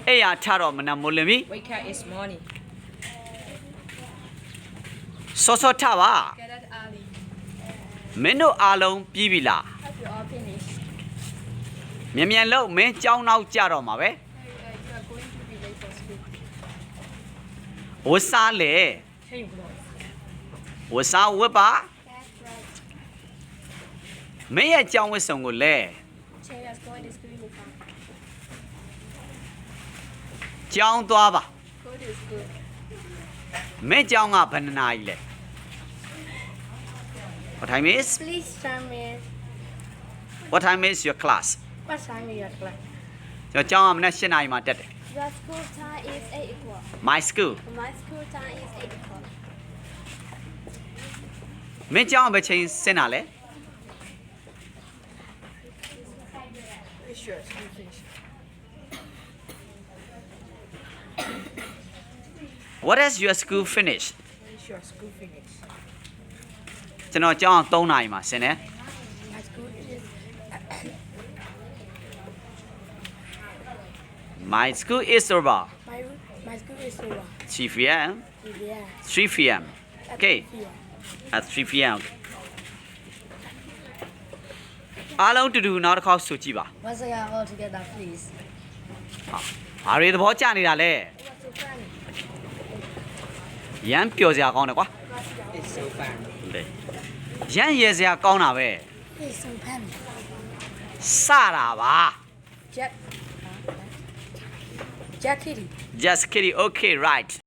အေးရထတော့မနမိုးလင်းပြီ Wake up is morning. စောစောထပါ Get up early. မင်းတို့အားလုံးပြီးပြီလား Have you all finished? မြန်မြန်လို့မင်းကြောင်းနောက်ကြတော့မှာပဲ You are going to be late for school. ဝတ်စားလေ Hey, boy. ဝတ်စားဝတ်ပါ That's right. မင်းရဲ့ကြောင်းဝတ်စုံကိုလဲ Che is going to school uniform. ကြောင်းသွားပါ Go to school. မင်းကြောင်းကဘယ်နှစ်နာရီလဲ What time is Please tell me What time is your class what time is your class. ကျွန်တော်ကြောင်းကမနက်7နာရီမှာတက်တယ် Your school time is 8 o'clock. My school My school time is 8 o'clock. မင်းကြောင်းကဘယ်ချိန်ဆင်းတာလဲ Is your school finished? What is your school finish Is your school finished? ကျွန်တော်ကြောင်းက3နာရီမှာဆင်းတယ် My school is My school is over my school is over. 3 p.m. Yeah. 3 p.m. Okay Yeah. at 3 p.m. အားလုံးတူတူနောက်တစ်ခေါက်ဆိုကြည့်ပါ Once again, all together, please. ဘာတွေသဘောကျနေတာလဲ What's so funny? ရမ်းပျော်စရာကောင်းတယ်ကွာ It's so fun. ရမ်းရယ်စရာကောင်းတာပဲ It's so funny. စတာပါ Jack Kitty. Just kidding okay right